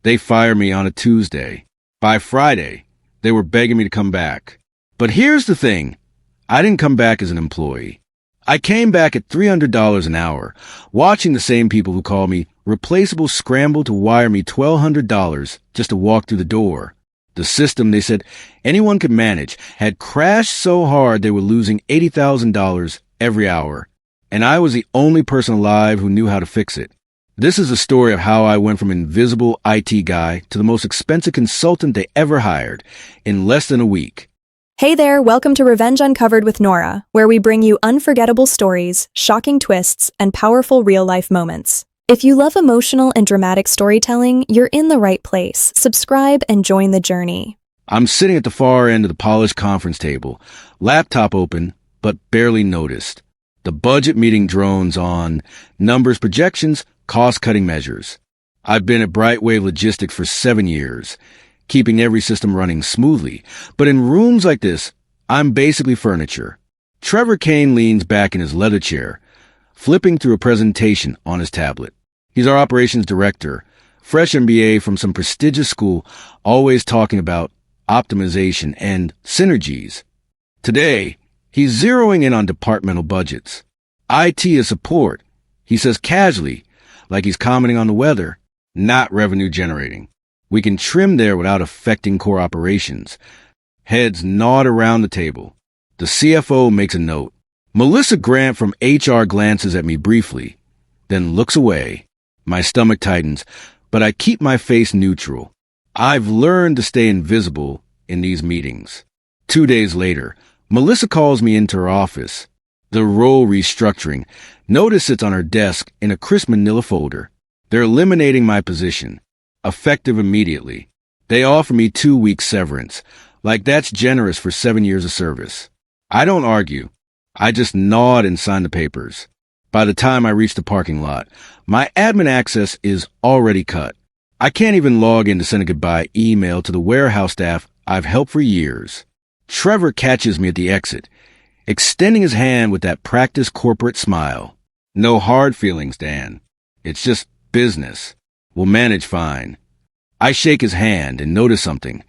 They fired me on a Tuesday. By Friday, they were begging me to come back. But here's the thing. I didn't come back as an employee. I came back at $300 an hour, watching the same people who called me replaceable scramble to wire me $1,200 just to walk through the door. The system, they said anyone could manage, had crashed so hard they were losing $80,000 every hour. And I was the only person alive who knew how to fix it. This is a story of how I went from invisible IT guy to the most expensive consultant they ever hired in less than a week. Hey there, welcome to Revenge Uncovered with Nora, where we bring you unforgettable stories, shocking twists, and powerful real-life moments. If you love emotional and dramatic storytelling, you're in the right place. Subscribe and join the journey. I'm sitting at the far end of the polished conference table, laptop open, but barely noticed. The budget meeting drones on, numbers, projections, cost-cutting measures. I've been at Brightwave Logistics for 7 years, keeping every system running smoothly. But in rooms like this, I'm basically furniture. Trevor Kane leans back in his leather chair, flipping through a presentation on his tablet. He's our operations director, fresh MBA from some prestigious school, always talking about optimization and synergies. Today, he's zeroing in on departmental budgets. IT is support, he says casually, like he's commenting on the weather, not revenue generating. We can trim there without affecting core operations. Heads nod around the table. The CFO makes a note. Melissa Grant from HR glances at me briefly, then looks away. My stomach tightens, but I keep my face neutral. I've learned to stay invisible in these meetings. 2 days later, Melissa calls me into her office. The role restructuring. Notice it's on her desk in a crisp manila folder. They're eliminating my position. Effective immediately. They offer me 2 weeks severance. Like that's generous for 7 years of service. I don't argue. I just nod and sign the papers. By the time I reach the parking lot, my admin access is already cut. I can't even log in to send a goodbye email to the warehouse staff I've helped for years. Trevor catches me at the exit, extending his hand with that practiced corporate smile. No hard feelings, Dan. It's just business. We'll manage fine. I shake his hand and notice something.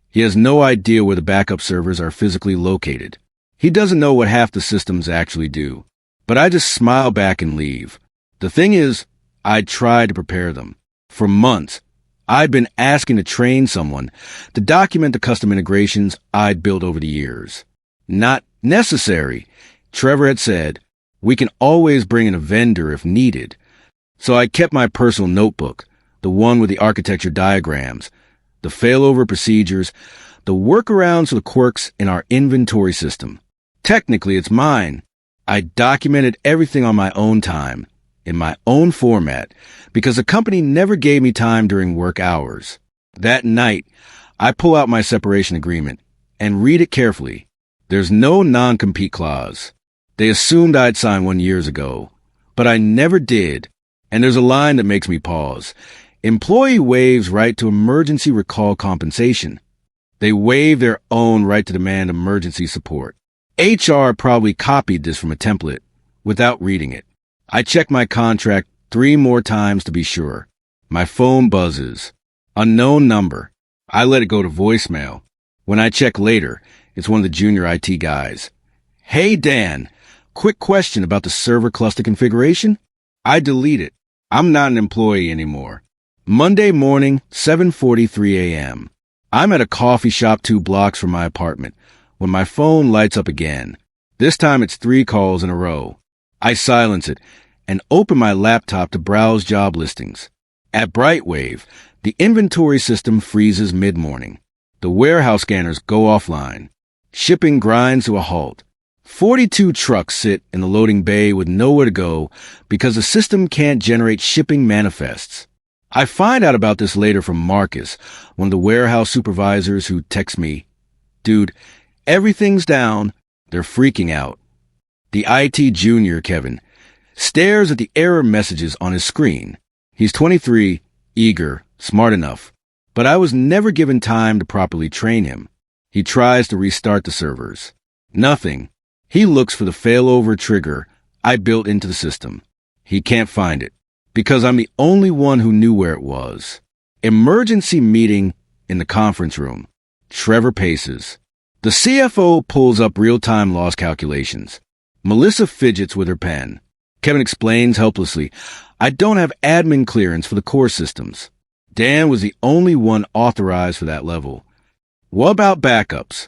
He has no idea where the backup servers are physically located. He doesn't know what half the systems actually do. But I just smile back and leave. The thing is, I tried to prepare them. For months, I'd been asking to train someone to document the custom integrations I'd built over the years. Not necessary, Trevor had said. We can always bring in a vendor if needed. So I kept my personal notebook, the one with the architecture diagrams, the failover procedures, the workarounds for the quirks in our inventory system. Technically, it's mine. I documented everything on my own time, in my own format, because the company never gave me time during work hours. That night, I pull out my separation agreement and read it carefully. There's no non-compete clause. They assumed I'd signed one years ago, but I never did. And there's a line that makes me pause. Employee waives right to emergency recall compensation. They waive their own right to demand emergency support. HR probably copied this from a template without reading it. I check my contract 3 more times to be sure. My phone buzzes. Unknown number. I let it go to voicemail. When I check later, it's one of the junior IT guys. Hey, Dan, quick question about the server cluster configuration. I delete it. I'm not an employee anymore. Monday morning, 7:43 a.m. I'm at a coffee shop 2 blocks from my apartment when my phone lights up again. This time it's 3 calls in a row. I silence it and open my laptop to browse job listings. At Brightwave, the inventory system freezes mid-morning. The warehouse scanners go offline. Shipping grinds to a halt. 42 trucks sit in the loading bay with nowhere to go because the system can't generate shipping manifests. I find out about this later from Marcus, one of the warehouse supervisors who texts me, "Dude, everything's down." They're freaking out. The IT junior, Kevin, stares at the error messages on his screen. He's 23, eager, smart enough, but I was never given time to properly train him. He tries to restart the servers. Nothing. He looks for the failover trigger I built into the system. He can't find it, because I'm the only one who knew where it was. Emergency meeting in the conference room. Trevor paces. The CFO pulls up real-time loss calculations. Melissa fidgets with her pen. Kevin explains helplessly, I don't have admin clearance for the core systems. Dan was the only one authorized for that level. What about backups?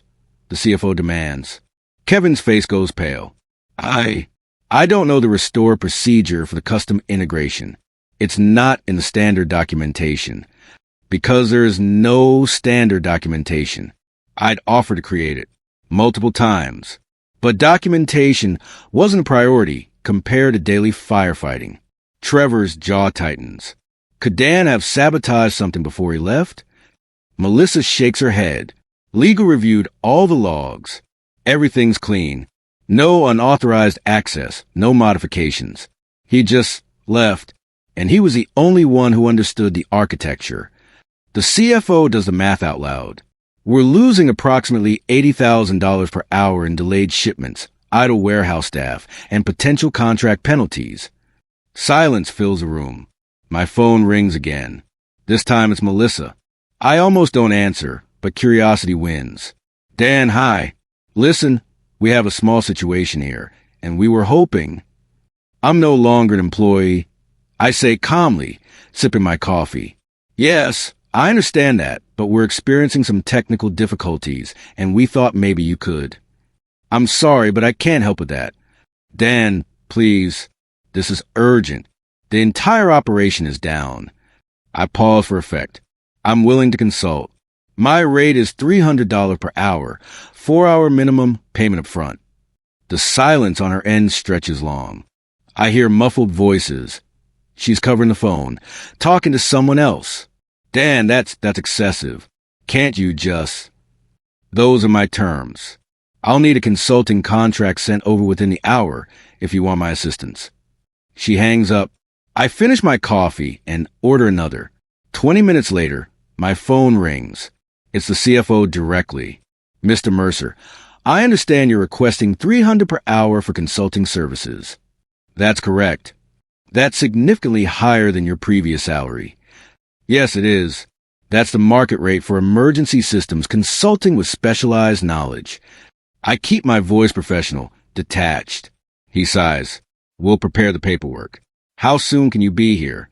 The CFO demands. Kevin's face goes pale. I don't know the restore procedure for the custom integration. It's not in the standard documentation. Because there is no standard documentation, I'd offer to create it multiple times. But documentation wasn't a priority compared to daily firefighting. Trevor's jaw tightens. Could Dan have sabotaged something before he left? Melissa shakes her head. Legal reviewed all the logs. Everything's clean. No unauthorized access, no modifications. He just left, and he was the only one who understood the architecture. The CFO does the math out loud. We're losing approximately $80,000 per hour in delayed shipments, idle warehouse staff, and potential contract penalties. Silence fills the room. My phone rings again. This time it's Melissa. I almost don't answer, but curiosity wins. Dan, hi. Listen, we have a small situation here, and we were hoping. I'm no longer an employee. I say calmly, sipping my coffee. Yes, I understand that, but we're experiencing some technical difficulties, and we thought maybe you could. I'm sorry, but I can't help with that. Dan, please. This is urgent. The entire operation is down. I pause for effect. I'm willing to consult. My rate is $300 per hour, 4-hour minimum, payment up front. The silence on her end stretches long. I hear muffled voices. She's covering the phone, talking to someone else. Dan, that's excessive. Can't you just... Those are my terms. I'll need a consulting contract sent over within the hour if you want my assistance. She hangs up. I finish my coffee and order another. 20 minutes later, my phone rings. It's the CFO directly. Mr. Mercer, I understand you're requesting $300 per hour for consulting services. That's correct. That's significantly higher than your previous salary. Yes, it is. That's the market rate for emergency systems consulting with specialized knowledge. I keep my voice professional, detached. He sighs. We'll prepare the paperwork. How soon can you be here?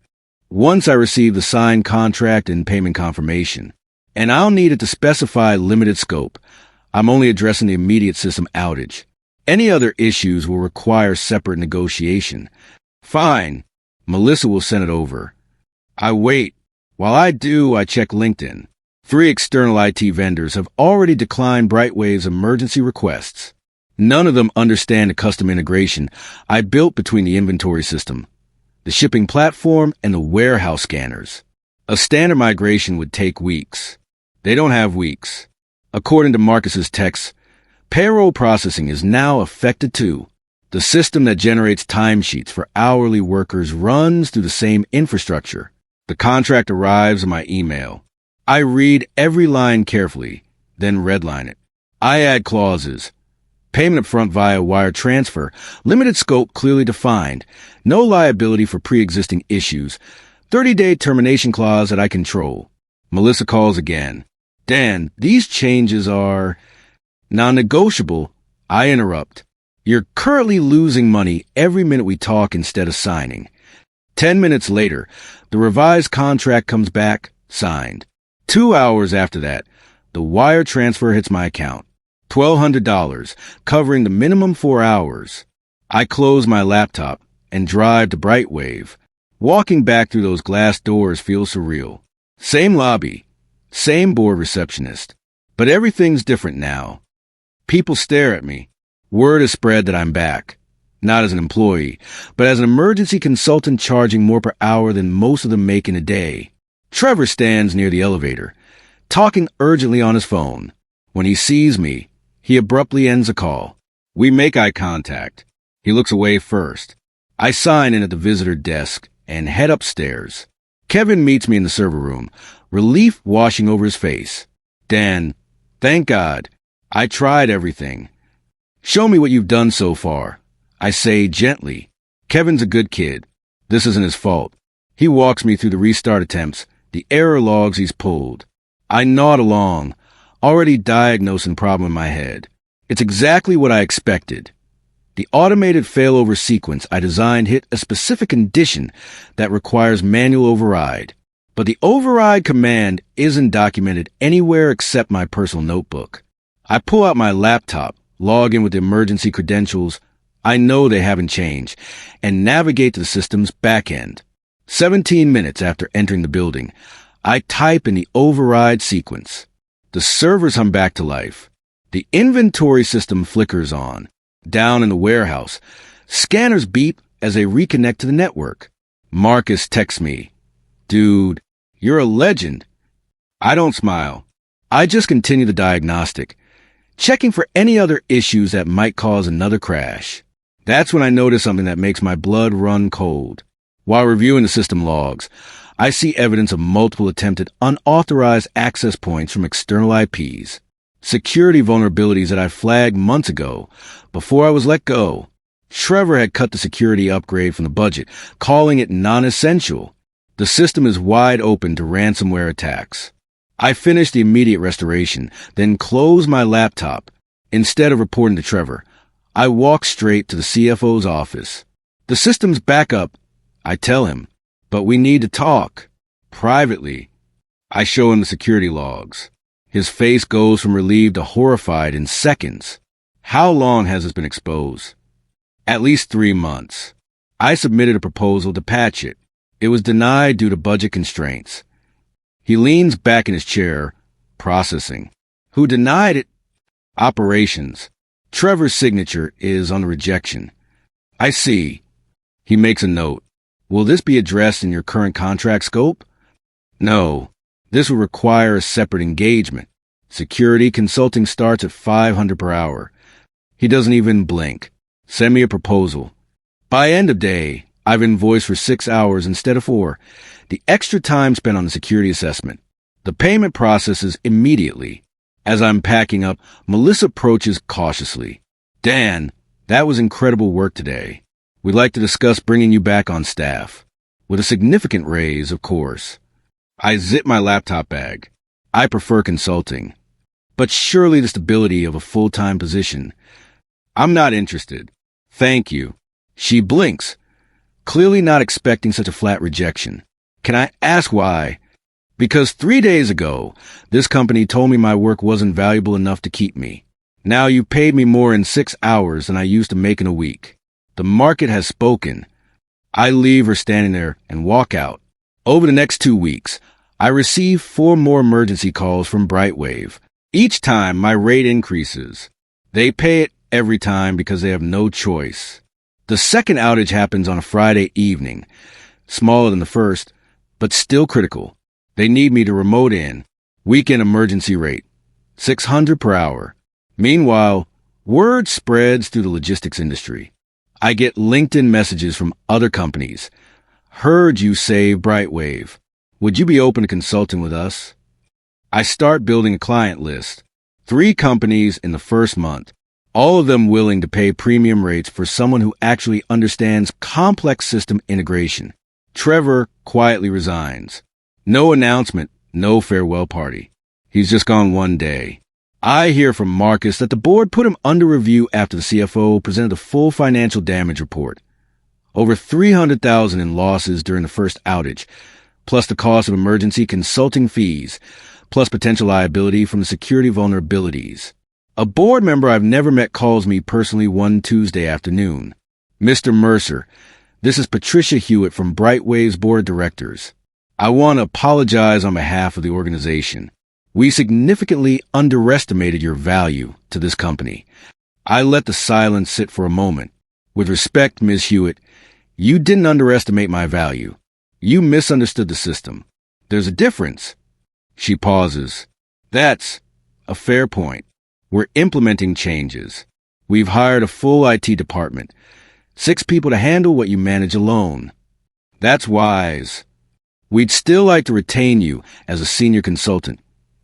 Once I receive the signed contract and payment confirmation. And I'll need it to specify limited scope. I'm only addressing the immediate system outage. Any other issues will require separate negotiation. Fine. Melissa will send it over. I wait. While I do, I check LinkedIn. 3 external IT vendors have already declined Brightwave's emergency requests. None of them understand the custom integration I built between the inventory system, the shipping platform, and the warehouse scanners. A standard migration would take weeks. They don't have weeks. According to Marcus's text, payroll processing is now affected too. The system that generates timesheets for hourly workers runs through the same infrastructure. The contract arrives in my email. I read every line carefully, then redline it. I add clauses. Payment upfront via wire transfer, limited scope clearly defined, no liability for pre-existing issues, 30-day termination clause that I control. Melissa calls again. Dan, these changes are non-negotiable. I interrupt. You're currently losing money every minute we talk instead of signing. 10 minutes later, the revised contract comes back, signed. 2 hours after that, the wire transfer hits my account. $1,200, covering the minimum 4 hours. I close my laptop and drive to Brightwave. Walking back through those glass doors feels surreal. Same lobby, same board receptionist, but everything's different now. People stare at me. Word is spread that I'm back. Not as an employee, but as an emergency consultant charging more per hour than most of them make in a day. Trevor stands near the elevator, talking urgently on his phone. When he sees me, he abruptly ends the call. We make eye contact. He looks away first. I sign in at the visitor desk and head upstairs. Kevin meets me in the server room, relief washing over his face. Dan, thank God. I tried everything. Show me what you've done so far. I say gently. Kevin's a good kid. This isn't his fault. He walks me through the restart attempts the error logs he's pulled. I nod along, already diagnosing problem in my head. It's exactly what I expected. The automated failover sequence I designed hit a specific condition that requires manual override. But the override command isn't documented anywhere except my personal notebook. I pull out my laptop, log in with the emergency credentials. I know they haven't changed, and navigate to the system's backend. 17 minutes after entering the building, I type in the override sequence. The servers hum back to life. The inventory system flickers on. Down in the warehouse, scanners beep as they reconnect to the network. Marcus texts me, "Dude, you're a legend." I don't smile. I just continue the diagnostic, checking for any other issues that might cause another crash. That's when I notice something that makes my blood run cold. While reviewing the system logs, I see evidence of multiple attempted unauthorized access points from external IPs. Security vulnerabilities that I flagged months ago, before I was let go. Trevor had cut the security upgrade from the budget, calling it non-essential. The system is wide open to ransomware attacks. I finished the immediate restoration, then closed my laptop. Instead of reporting to Trevor, I walk straight to the CFO's office. The system's back up, I tell him, but we need to talk. Privately, I show him the security logs. His face goes from relieved to horrified in seconds. How long has this been exposed? At least 3 months. I submitted a proposal to patch it. It was denied due to budget constraints. He leans back in his chair, processing. Who denied it? Operations. Trevor's signature is on the rejection. I see. He makes a note. Will this be addressed in your current contract scope? No. This will require a separate engagement. Security consulting starts at $500 per hour. He doesn't even blink. Send me a proposal. By end of day, I've invoiced for 6 hours instead of 4. The extra time spent on the security assessment. The payment processes immediately. As I'm packing up, Melissa approaches cautiously. Dan, that was incredible work today. We'd like to discuss bringing you back on staff. With a significant raise, of course. I zip my laptop bag. I prefer consulting. But surely the stability of a full-time position. I'm not interested. Thank you. She blinks, clearly not expecting such a flat rejection. Can I ask why? Because 3 days ago, this company told me my work wasn't valuable enough to keep me. Now you paid me more in 6 hours than I used to make in a week. The market has spoken. I leave her standing there and walk out. Over the next 2 weeks, I receive 4 more emergency calls from Brightwave. Each time, my rate increases. They pay it every time because they have no choice. The second outage happens on a Friday evening, smaller than the first, but still critical. They need me to remote in. Weekend emergency rate, $600 per hour. Meanwhile, word spreads through the logistics industry. I get LinkedIn messages from other companies. Heard you save Brightwave. Would you be open to consulting with us? I start building a client list. 3 companies in the first month, all of them willing to pay premium rates for someone who actually understands complex system integration. Trevor quietly resigns. No announcement, no farewell party. He's just gone one day. I hear from Marcus that the board put him under review after the CFO presented a full financial damage report. Over $300,000 in losses during the first outage, plus the cost of emergency consulting fees, plus potential liability from the security vulnerabilities. A board member I've never met calls me personally one Tuesday afternoon. Mr. Mercer, this is Patricia Hewitt from Brightwave's board of directors. I want to apologize on behalf of the organization. We significantly underestimated your value to this company. I let the silence sit for a moment. With respect, Ms. Hewitt, you didn't underestimate my value. You misunderstood the system. There's a difference. She pauses. That's a fair point. We're implementing changes. We've hired a full IT department. 6 people to handle what you manage alone. That's wise. We'd still like to retain you as a senior consultant,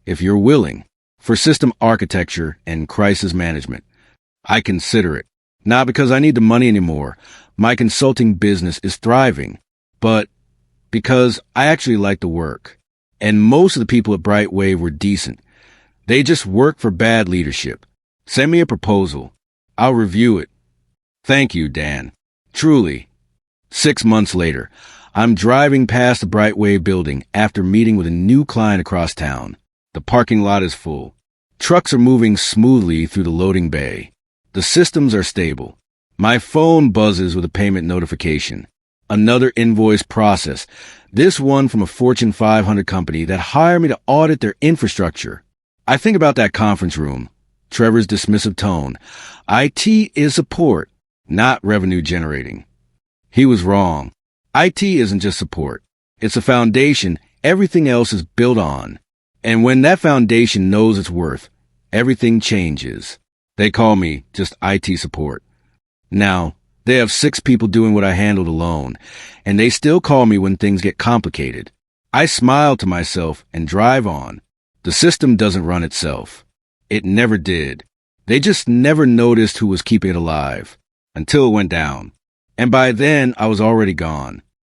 if you're willing, for system architecture and crisis management. I consider it. Not because I need the money anymore. My consulting business is thriving. But because I actually like the work. And most of the people at Brightwave were decent. They just work for bad leadership. Send me a proposal. I'll review it. Thank you, Dan. Truly. 6 months later, I'm driving past the Brightwave building after meeting with a new client across town. The parking lot is full. Trucks are moving smoothly through the loading bay. The systems are stable. My phone buzzes with a payment notification. Another invoice process. This one from a Fortune 500 company that hired me to audit their infrastructure. I think about that conference room. Trevor's dismissive tone. IT is support, not revenue generating. He was wrong. IT isn't just support. It's a foundation everything else is built on. And when that foundation knows its worth, everything changes. They call me just IT support. Now, they have 6 people doing what I handled alone, and they still call me when things get complicated. I smile to myself and drive on. The system doesn't run itself. It never did. They just never noticed who was keeping it alive, until it went down. And by then, I was already gone.